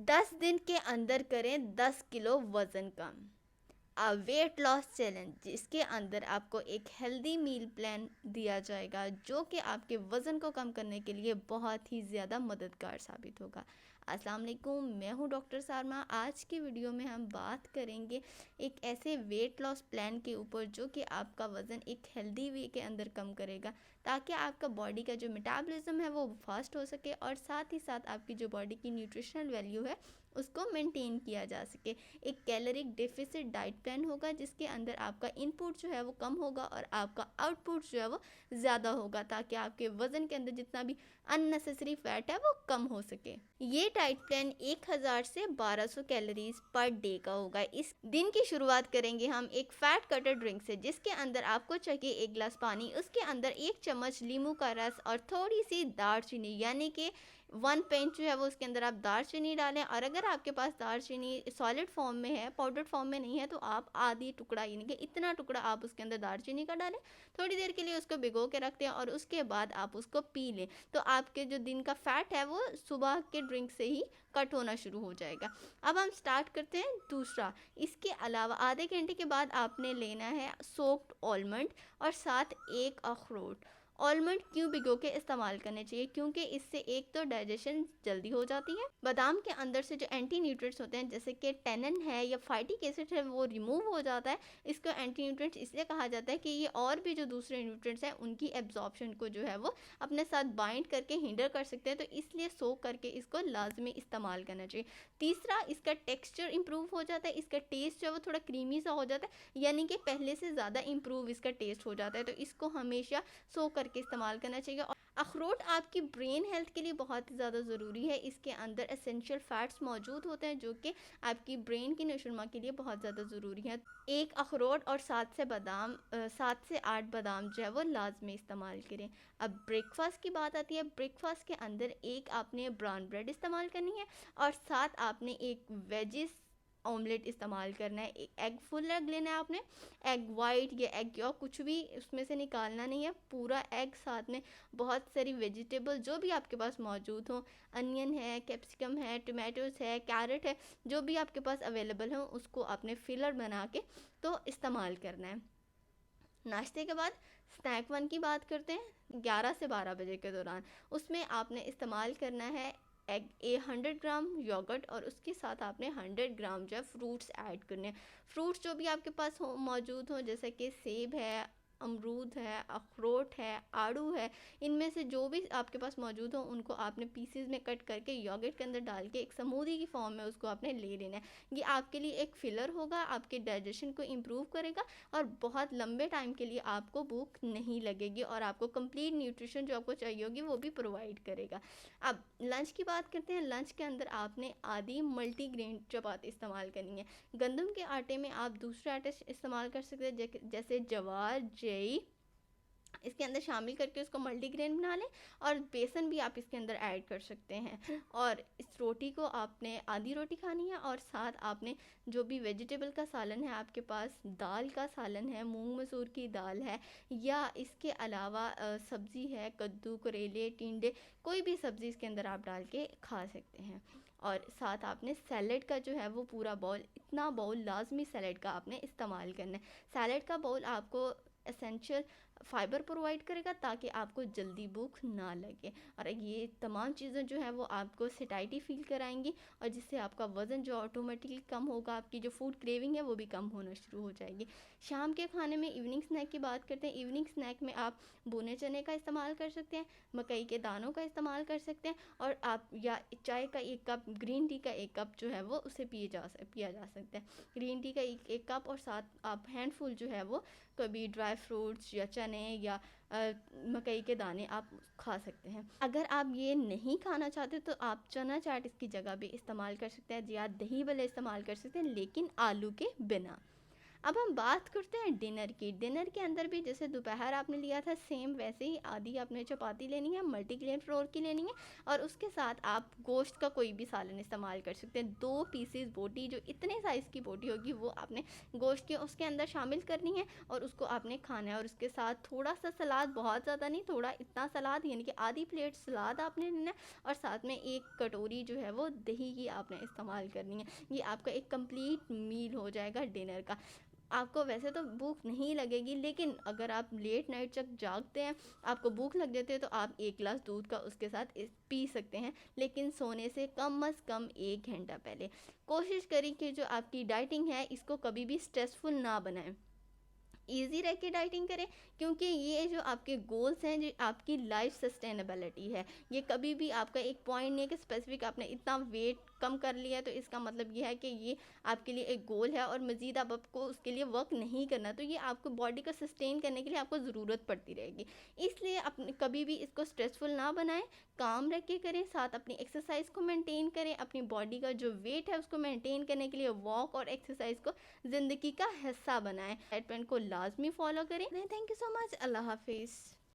10 दिन के अंदर करें 10 किलो वज़न कम। वेट लॉस चैलेंज, जिसके अंदर आपको एक हेल्दी मील प्लान दिया जाएगा जो कि आपके वज़न को कम करने के लिए बहुत ही ज़्यादा मददगार साबित होगा। अस्सलाम वालेकुम, मैं हूं डॉक्टर सारमा। आज की वीडियो में हम बात करेंगे एक ऐसे वेट लॉस प्लान के ऊपर जो कि आपका वज़न एक हेल्दी वे के अंदर कम करेगा, ताकि आपका बॉडी का जो मेटाबॉलिज्म है वो फास्ट हो सके और साथ ही साथ आपकी जो बॉडी की न्यूट्रिशनल वैल्यू है उसको मेंटेन किया जा सके। एक कैलोरिक डेफिसिट डाइट प्लान होगा जिसके अंदर आपका इनपुट जो है वो कम होगा और आपका आउटपुट जो है वो ज़्यादा होगा, ताकि आपके वज़न के अंदर जितना भी अननेसेसरी फैट है वो कम हो सके। ये डाइट प्लान 1000 से 1200 कैलोरीज पर डे का होगा। इस दिन की शुरुआत करेंगे हम एक फैट कटर ड्रिंक से, जिसके अंदर आपको चाहिए 1 गिलास पानी, उसके अंदर 1 चम्मच नींबू का रस और थोड़ी सी दालचीनी, यानी कि 1 पिंच जो है वो उसके अंदर आप दालचीनी डालें। और अगर आपके पास दालचीनी सॉलिड फॉर्म में है, पाउडर फॉर्म में नहीं है, तो आप आधी टुकड़ा यानी कि इतना टुकड़ा आप उसके अंदर दालचीनी का डालें। थोड़ी देर के लिए उसको भिगो के रखते हैं और उसके बाद आप उसको पी लें, तो आपके जो दिन का फैट है वो सुबह के ड्रिंक से ही कट होना शुरू हो जाएगा। अब हम स्टार्ट करते हैं दूसरा। इसके अलावा आधे घंटे के बाद आपने लेना है सोक्ड आलमंड और साथ 1 अखरोट। आलमंड क्यों भिगो के इस्तेमाल करने चाहिए? क्योंकि इससे एक तो डाइजेशन जल्दी हो जाती है, बादाम के अंदर से जो एंटी न्यूट्रिएंट्स होते हैं जैसे कि टेनिन है या फाइटिक एसिड है वो रिमूव हो जाता है। इसको एंटी न्यूट्रिएंट्स इसलिए कहा जाता है कि ये और भी जो दूसरे न्यूट्रिएंट्स हैं उनकी एब्जॉर्प्शन को जो है वो अपने साथ बाइंड करके हिंडर कर सकते हैं, तो इसलिए सोक करके इसको लाजमी इस्तेमाल करना चाहिए। तीसरा, इसका टेक्सचर इंप्रूव हो जाता है, इसका टेस्ट जो है वो थोड़ा क्रीमी सा हो जाता है, यानी कि पहले से ज़्यादा इंप्रूव इसका टेस्ट हो जाता है, तो इसको हमेशा सोक करके इस्तेमाल करना चाहिए। और अखरोट आपकी ब्रेन हेल्थ के लिए बहुत ही ज़्यादा ज़रूरी है। इसके अंदर एसेंशियल फैट्स मौजूद होते हैं जो कि आपकी ब्रेन की नशोनुमा के लिए बहुत ज़्यादा ज़रूरी है। 1 अखरोट और 7 से 8 बादाम जो है वो लाजमी इस्तेमाल करें। अब ब्रेकफास्ट की बात आती है। ब्रेकफास्ट के अंदर एक आपने ब्राउन ब्रेड इस्तेमाल करनी है और साथ आपने एक वेजिस ऑमलेट इस्तेमाल करना है। एक एग, फुल एग लेना है आपने, एग वाइट या एग यॉक कुछ भी उसमें से निकालना नहीं है, पूरा एग, साथ में बहुत सारी वेजिटेबल जो भी आपके पास मौजूद हो, अनियन है, कैप्सिकम है, टमाटोज है, कैरेट है, जो भी आपके पास अवेलेबल हो उसको आपने फिलर बना के तो इस्तेमाल करना है। नाश्ते के बाद स्नैक वन की बात करते हैं। 11 से 12 बजे के दौरान उसमें आपने इस्तेमाल करना है एग 100 ग्राम योगर्ट और उसके साथ आपने 100 ग्राम जो है फ्रूट्स ऐड करने हैं। फ्रूट्स जो भी आपके पास हो मौजूद हो, जैसे कि सेब है, अमरूद है, अखरोट है, आड़ू है, इनमें से जो भी आपके पास मौजूद हो उनको आपने पीसेस में कट करके योगर्ट के अंदर डाल के एक स्मूदी की फॉर्म में उसको आपने ले लेना है। ये आपके लिए एक फिलर होगा, आपके डाइजेशन को इम्प्रूव करेगा और बहुत लंबे टाइम के लिए आपको भूख नहीं लगेगी और आपको कंप्लीट न्यूट्रिशन जो आपको चाहिए होगी वो भी प्रोवाइड करेगा। अब लंच की बात करते हैं। लंच के अंदर आपने आधी मल्टीग्रेन चपाती इस्तेमाल करनी है। गंदम के आटे में आप दूसरे आटे इस्तेमाल कर सकते हैं जैसे जवार, जेई, इसके अंदर शामिल करके उसको मल्टीग्रेन बना लें और बेसन भी आप इसके अंदर ऐड कर सकते हैं। और इस रोटी को आपने आधी रोटी खानी है और साथ आपने जो भी वेजिटेबल का सालन है आपके पास, दाल का सालन है, मूंग मसूर की दाल है या इसके अलावा सब्ज़ी है, कद्दू, करेले, टिंडे, कोई भी सब्ज़ी इसके अंदर आप डाल के खा सकते हैं। और साथ आपने सैलेड का जो है वो पूरा बाउल, इतना बाउल लाजमी सैलेड का आपने इस्तेमाल करना है। सैलेड का बाउल आपको एसेंशियल फाइबर प्रोवाइड करेगा ताकि आपको जल्दी भूख ना लगे, और ये तमाम चीज़ें जो है वो आपको सेटाइटी फील कराएंगी और जिससे आपका वज़न जो ऑटोमेटिकली कम होगा, आपकी जो फूड क्रेविंग है वो भी कम होना शुरू हो जाएगी। शाम के खाने में इवनिंग स्नैक की बात करते हैं। इवनिंग स्नैक में आप भुने चने का इस्तेमाल कर सकते हैं, मकई के दानों का इस्तेमाल कर सकते हैं और आप या चाय का 1 कप, ग्रीन टी का 1 कप जो है वो उसे पिया जा सकता है। ग्रीन टी का एक कप और साथ आप हैंडफुल जो है वो कभी ड्राई फ्रूट्स या चने या मकई के दाने आप खा सकते हैं। अगर आप ये नहीं खाना चाहते तो आप चना चाट इसकी जगह भी इस्तेमाल कर सकते हैं या दही भल्ले इस्तेमाल कर सकते हैं, लेकिन आलू के बिना। अब हम बात करते हैं डिनर की। डिनर के अंदर भी जैसे दोपहर आपने लिया था सेम वैसे ही आधी आपने चपाती लेनी है, मल्टीग्रेन फ्लोर की लेनी है, और उसके साथ आप गोश्त का कोई भी सालन इस्तेमाल कर सकते हैं। 2 पीसेस बोटी, जो इतने साइज़ की बोटी होगी वो आपने गोश्त के उसके अंदर शामिल करनी है और उसको आपने खाना है। और उसके साथ थोड़ा सा सलाद, बहुत ज़्यादा नहीं, थोड़ा इतना सलाद यानी कि आधी प्लेट सलाद आपने लेना है, और साथ में 1 कटोरी जो है वो दही की आपने इस्तेमाल करनी है। ये आपका एक कंप्लीट मील हो जाएगा डिनर का। आपको वैसे तो भूख नहीं लगेगी, लेकिन अगर आप लेट नाइट तक जागते हैं, आपको भूख लग जाती है, तो आप 1 गिलास दूध का उसके साथ पी सकते हैं, लेकिन सोने से कम से कम 1 घंटा पहले। कोशिश करें कि जो आपकी डाइटिंग है इसको कभी भी स्ट्रेसफुल ना बनाएं, ईजी रह के डाइटिंग करें, क्योंकि ये जो आपके गोल्स हैं, जो आपकी लाइफ सस्टेनेबिलिटी है, ये कभी भी आपका एक पॉइंट नहीं है कि स्पेसिफिक आपने इतना वेट कम कर लिया है तो इसका मतलब ये है कि ये आपके लिए एक गोल है और मज़ीद आप आपको उसके लिए वर्क नहीं करना। तो ये आपको बॉडी को सस्टेन करने के लिए आपको ज़रूरत पड़ती रहेगी। इसलिए अपने कभी भी इसको स्ट्रेसफुल ना बनाएं, काम रख के करें, साथ अपनी एक्सरसाइज को मेंटेन करें, अपनी बॉडी का जो वेट है उसको मेंटेन करने के लिए वॉक और एक्सरसाइज को ज़िंदगी का हिस्सा बनाएं। डाइट प्लान को लाजमी फॉलो करें। Thank you so much. अल्लाह हाफिज़।